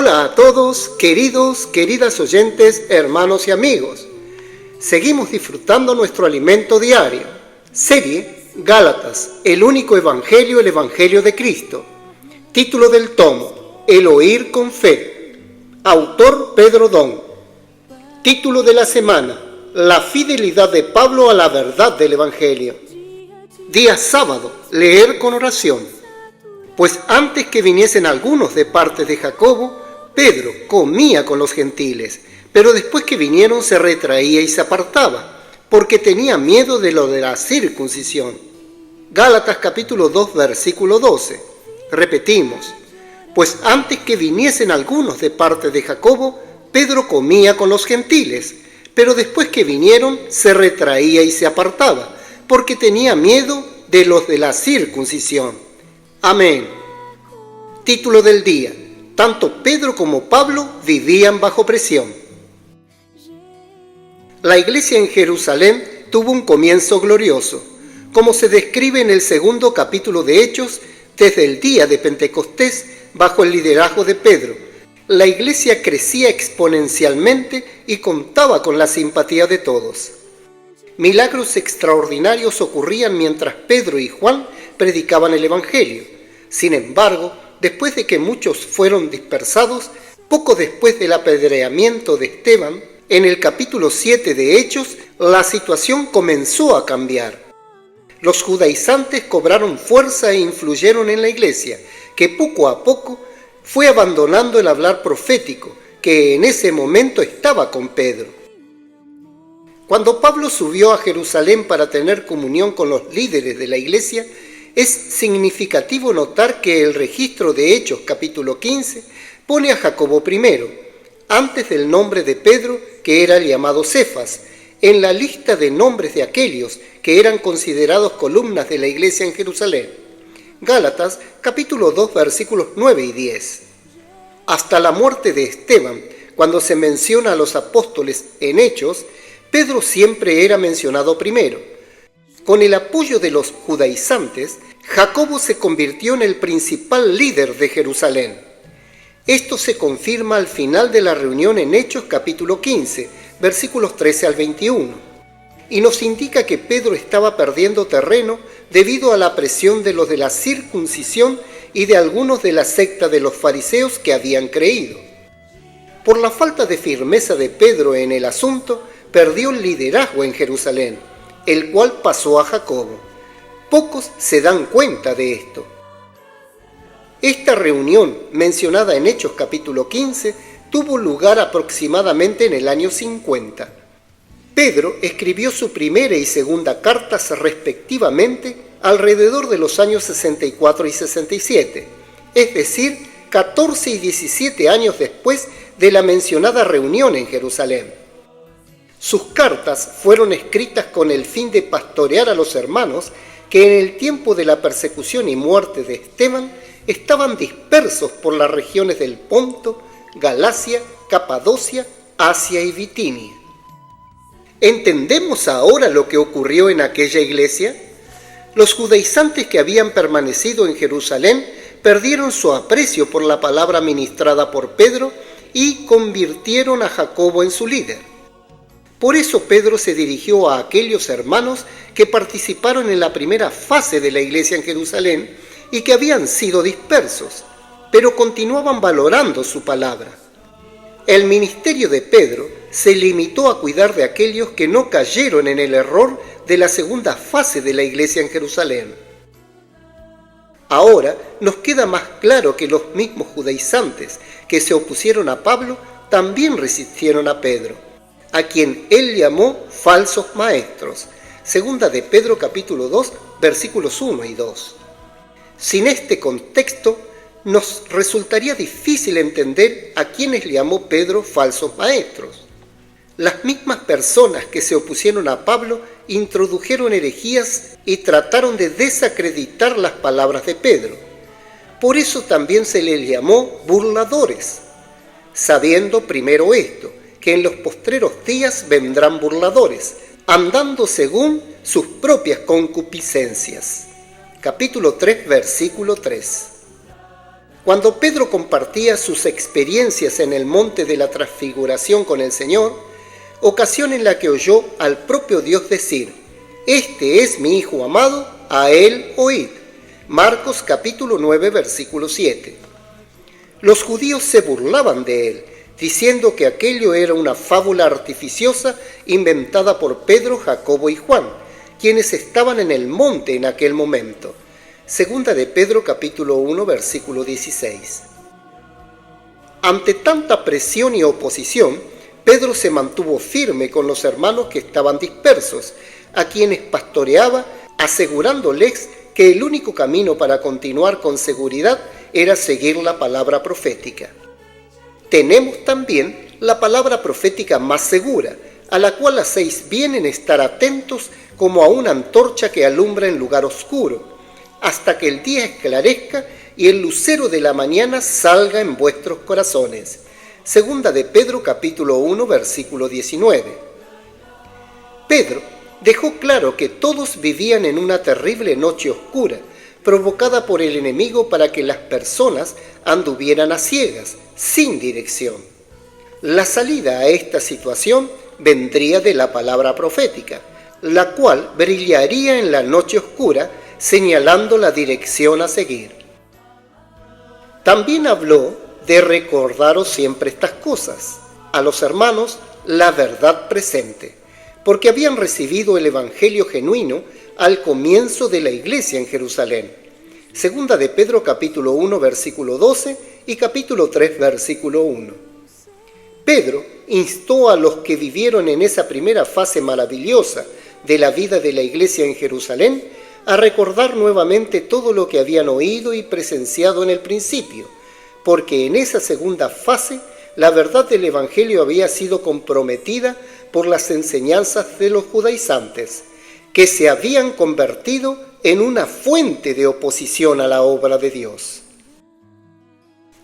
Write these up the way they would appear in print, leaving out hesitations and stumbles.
Hola a todos, queridas oyentes, hermanos y amigos. Seguimos disfrutando nuestro alimento diario. Serie Gálatas, el único evangelio, el evangelio de Cristo. Título del tomo, El oír con fe. Autor Pedro Don. Título de la semana, La fidelidad de Pablo a la verdad del evangelio. Día sábado, leer con oración. Pues antes que viniesen algunos de parte de Jacobo, Pedro comía con los gentiles, pero después que vinieron se retraía y se apartaba, porque tenía miedo de lo de la circuncisión. Gálatas capítulo 2, versículo 12. Repetimos, pues antes que viniesen algunos de parte de Jacobo, Pedro comía con los gentiles, pero después que vinieron se retraía y se apartaba, porque tenía miedo de los de la circuncisión. Amén. Título del día. Tanto Pedro como Pablo vivían bajo presión. La iglesia en Jerusalén tuvo un comienzo glorioso, como se describe en el segundo capítulo de Hechos, desde el día de Pentecostés, bajo el liderazgo de Pedro. La iglesia crecía exponencialmente y contaba con la simpatía de todos. Milagros extraordinarios ocurrían mientras Pedro y Juan predicaban el evangelio. Sin embargo, después de que muchos fueron dispersados, poco después del apedreamiento de Esteban, en el capítulo 7 de Hechos, la situación comenzó a cambiar. Los judaizantes cobraron fuerza e influyeron en la iglesia, que poco a poco fue abandonando el hablar profético, que en ese momento estaba con Pedro. Cuando Pablo subió a Jerusalén para tener comunión con los líderes de la iglesia, es significativo notar que el registro de Hechos capítulo 15 pone a Jacobo primero, antes del nombre de Pedro, que era el llamado Cefas, en la lista de nombres de aquellos que eran considerados columnas de la iglesia en Jerusalén. Gálatas capítulo 2 versículos 9 y 10. Hasta la muerte de Esteban, cuando se menciona a los apóstoles en Hechos, Pedro siempre era mencionado primero. Con el apoyo de los judaizantes, Jacobo se convirtió en el principal líder de Jerusalén. Esto se confirma al final de la reunión en Hechos capítulo 15, versículos 13 al 21, y nos indica que Pedro estaba perdiendo terreno debido a la presión de los de la circuncisión y de algunos de la secta de los fariseos que habían creído. Por la falta de firmeza de Pedro en el asunto, perdió el liderazgo en Jerusalén, el cual pasó a Jacobo. Pocos se dan cuenta de esto. Esta reunión, mencionada en Hechos capítulo 15, tuvo lugar aproximadamente en el año 50. Pedro escribió su primera y segunda cartas respectivamente alrededor de los años 64 y 67, es decir, 14 y 17 años después de la mencionada reunión en Jerusalén. Sus cartas fueron escritas con el fin de pastorear a los hermanos que en el tiempo de la persecución y muerte de Esteban estaban dispersos por las regiones del Ponto, Galacia, Capadocia, Asia y Bitinia. ¿Entendemos ahora lo que ocurrió en aquella iglesia? Los judaizantes que habían permanecido en Jerusalén perdieron su aprecio por la palabra ministrada por Pedro y convirtieron a Jacobo en su líder. Por eso Pedro se dirigió a aquellos hermanos que participaron en la primera fase de la iglesia en Jerusalén y que habían sido dispersos, pero continuaban valorando su palabra. El ministerio de Pedro se limitó a cuidar de aquellos que no cayeron en el error de la segunda fase de la iglesia en Jerusalén. Ahora nos queda más claro que los mismos judaizantes que se opusieron a Pablo también resistieron a Pedro, a quien él llamó falsos maestros. Segunda de Pedro capítulo 2, versículos 1 y 2. Sin este contexto, nos resultaría difícil entender a quienes llamó Pedro falsos maestros. Las mismas personas que se opusieron a Pablo introdujeron herejías y trataron de desacreditar las palabras de Pedro. Por eso también se les llamó burladores, sabiendo primero esto, que en los postreros días vendrán burladores, andando según sus propias concupiscencias. Capítulo 3, versículo 3. Cuando Pedro compartía sus experiencias en el monte de la transfiguración con el Señor, ocasión en la que oyó al propio Dios decir: «Este es mi Hijo amado, a él oíd». Marcos capítulo 9, versículo 7. Los judíos se burlaban de él, diciendo que aquello era una fábula artificiosa inventada por Pedro, Jacobo y Juan, quienes estaban en el monte en aquel momento. Segunda de Pedro capítulo 1, versículo 16. Ante tanta presión y oposición, Pedro se mantuvo firme con los hermanos que estaban dispersos, a quienes pastoreaba, asegurándoles que el único camino para continuar con seguridad era seguir la palabra profética. Tenemos también la palabra profética más segura, a la cual hacéis bien en estar atentos como a una antorcha que alumbra en lugar oscuro, hasta que el día esclarezca y el lucero de la mañana salga en vuestros corazones. Segunda de Pedro capítulo 1, versículo 19. Pedro dejó claro que todos vivían en una terrible noche oscura, provocada por el enemigo para que las personas anduvieran a ciegas, sin dirección. La salida a esta situación vendría de la palabra profética, la cual brillaría en la noche oscura, señalando la dirección a seguir. También habló de recordaros siempre estas cosas, a los hermanos la verdad presente, porque habían recibido el evangelio genuino al comienzo de la iglesia en Jerusalén. Segunda de Pedro capítulo 1 versículo 12 y capítulo 3 versículo 1. Pedro instó a los que vivieron en esa primera fase maravillosa de la vida de la iglesia en Jerusalén a recordar nuevamente todo lo que habían oído y presenciado en el principio, porque en esa segunda fase la verdad del evangelio había sido comprometida por las enseñanzas de los judaizantes, que se habían convertido en una fuente de oposición a la obra de Dios.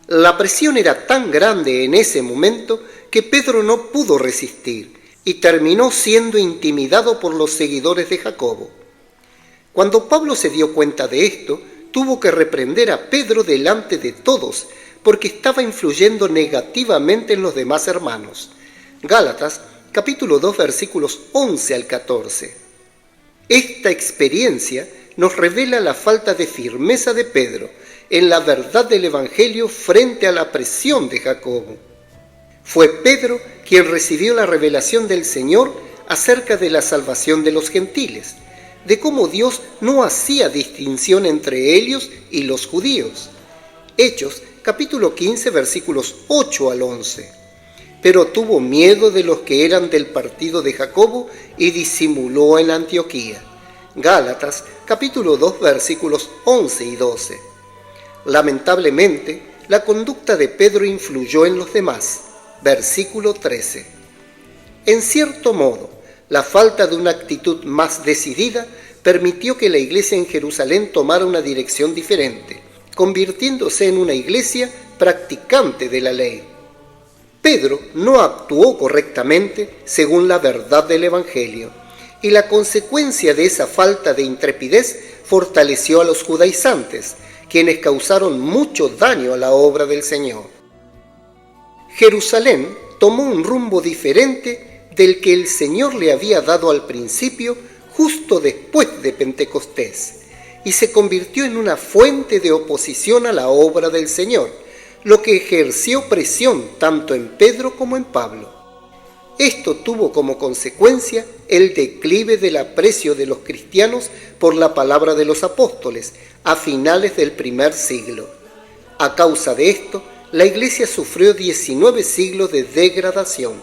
La presión era tan grande en ese momento que Pedro no pudo resistir y terminó siendo intimidado por los seguidores de Jacobo. Cuando Pablo se dio cuenta de esto, tuvo que reprender a Pedro delante de todos, porque estaba influyendo negativamente en los demás hermanos. Gálatas capítulo 2 versículos 11 al 14. Esta experiencia nos revela la falta de firmeza de Pedro en la verdad del Evangelio frente a la presión de Jacobo. Fue Pedro quien recibió la revelación del Señor acerca de la salvación de los gentiles, de cómo Dios no hacía distinción entre ellos y los judíos. Hechos capítulo 15 versículos 8 al 11. Pero tuvo miedo de los que eran del partido de Jacobo y disimuló en Antioquía. Gálatas capítulo 2 versículos 11 y 12. Lamentablemente, la conducta de Pedro influyó en los demás. Versículo 13. En cierto modo, la falta de una actitud más decidida permitió que la iglesia en Jerusalén tomara una dirección diferente, convirtiéndose en una iglesia practicante de la ley. Pedro no actuó correctamente según la verdad del Evangelio, y la consecuencia de esa falta de intrepidez fortaleció a los judaizantes, quienes causaron mucho daño a la obra del Señor. Jerusalén tomó un rumbo diferente del que el Señor le había dado al principio, justo después de Pentecostés, y se convirtió en una fuente de oposición a la obra del Señor, lo que ejerció presión tanto en Pedro como en Pablo. Esto tuvo como consecuencia el declive del aprecio de los cristianos por la palabra de los apóstoles a finales del primer siglo. A causa de esto, la iglesia sufrió 19 siglos de degradación.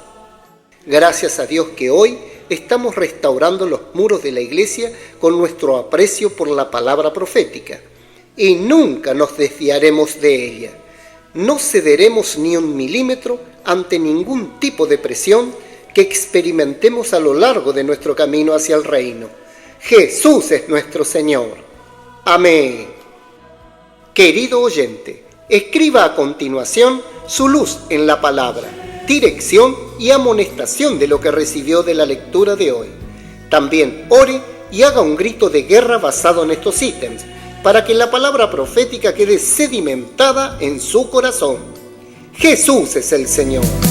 Gracias a Dios que hoy estamos restaurando los muros de la iglesia con nuestro aprecio por la palabra profética, y nunca nos desviaremos de ella. No cederemos ni un milímetro ante ningún tipo de presión que experimentemos a lo largo de nuestro camino hacia el reino. Jesús es nuestro Señor. Amén. Querido oyente, escriba a continuación su luz en la palabra, dirección y amonestación de lo que recibió de la lectura de hoy. También ore y haga un grito de guerra basado en estos ítems, para que la palabra profética quede sedimentada en su corazón. Jesús es el Señor.